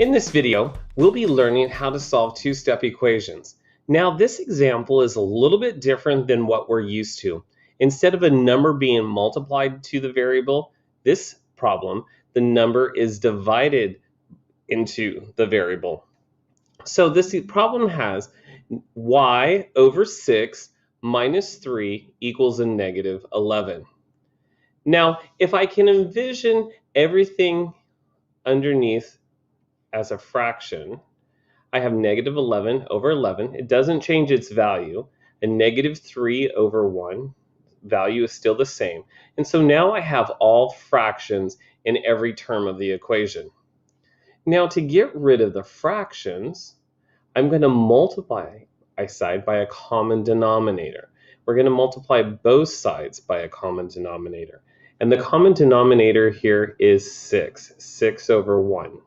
In this video, we'll be learning how to solve two-step equations. Now, this example is a little bit different than what we're used to. Instead of a number being multiplied to the variable, this problem, the number is divided into the variable. So this problem has y over 6 minus 3 equals a negative 11. Now, if I can envision everything underneath as a fraction, I have negative 11 over 11. It doesn't change its value. A negative 3 over 1 value is still the same. And so now I have all fractions in every term of the equation. Now, to get rid of the fractions, I'm going to multiply a side by a common denominator. We're going to multiply both sides by a common denominator. And the common denominator here is 6 over 1.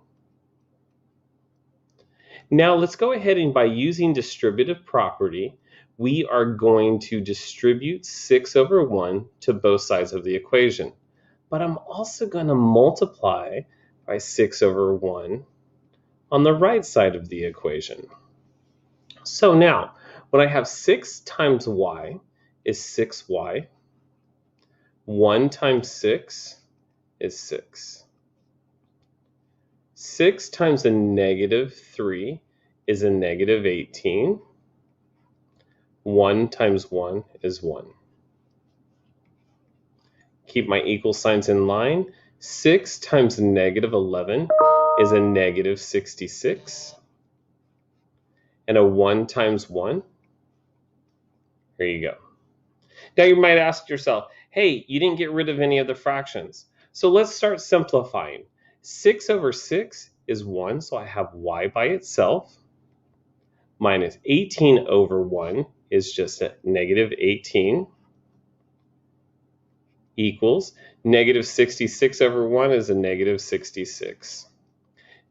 Now let's go ahead and by using distributive property, we are going to distribute 6 over 1 to both sides of the equation. But I'm also going to multiply by 6 over 1 on the right side of the equation. So now, when I have 6 times y is 6y, 1 times 6 is 6. 6 times a negative 3 is a negative 18. 1 times 1 is 1. Keep my equal signs in line. 6 times negative 11 is a negative 66. And a 1 times 1, here you go. Now you might ask yourself, hey, you didn't get rid of any of the fractions. So let's start simplifying. 6 over 6 is 1, so I have y by itself. Minus 18 over 1 is just a negative 18. Equals negative 66 over 1 is a negative 66.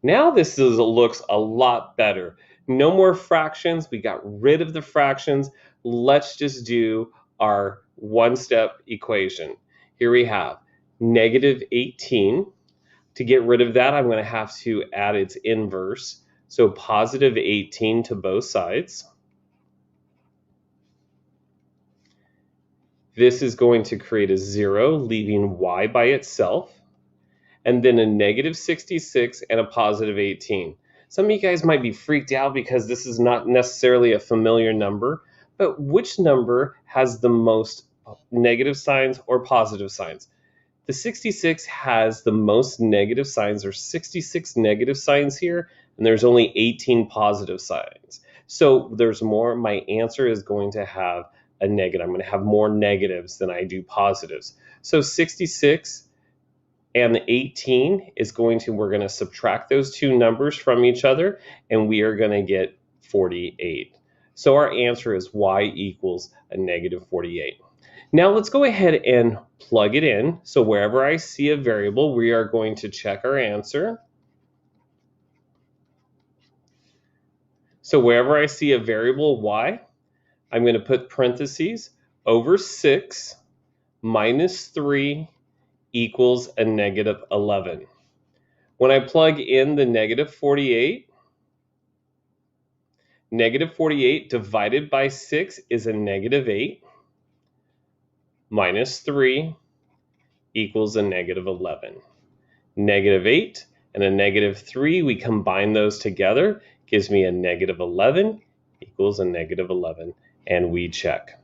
Now this looks a lot better. No more fractions. We got rid of the fractions. Let's just do our one-step equation. Here we have negative 18. To get rid of that, I'm going to have to add its inverse. So positive 18 to both sides. This is going to create a 0, leaving y by itself. And then a negative 66 and a positive 18. Some of you guys might be freaked out because this is not necessarily a familiar number. But which number has the most negative signs or positive signs? The 66 has the most negative signs. There's 66 negative signs here, and there's only 18 positive signs. So there's more. My answer is going to have a negative. I'm going to have more negatives than I do positives. So 66 and the 18 is we're going to subtract those two numbers from each other, and we are going to get 48. So our answer is y equals a negative 48. Now let's go ahead and plug it in. So wherever I see a variable, we are going to check our answer. So wherever I see a variable y, I'm going to put parentheses over 6 minus 3 equals a negative 11. When I plug in the negative 48, negative 48 divided by 6 is a negative 8. Minus 3 equals a negative 11. Negative 8 and a negative 3, we combine those together, gives me a negative 11 equals a negative 11, and we check.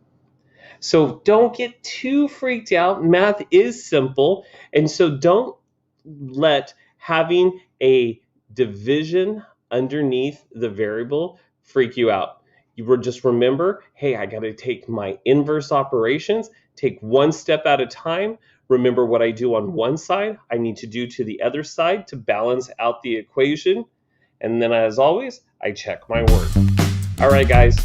So don't get too freaked out. Math is simple, and so don't let having a division underneath the variable freak you out. You just remember, hey, I got to take my inverse operations, take one step at a time. Remember what I do on one side, I need to do to the other side to balance out the equation. And then as always, I check my work. All right, guys.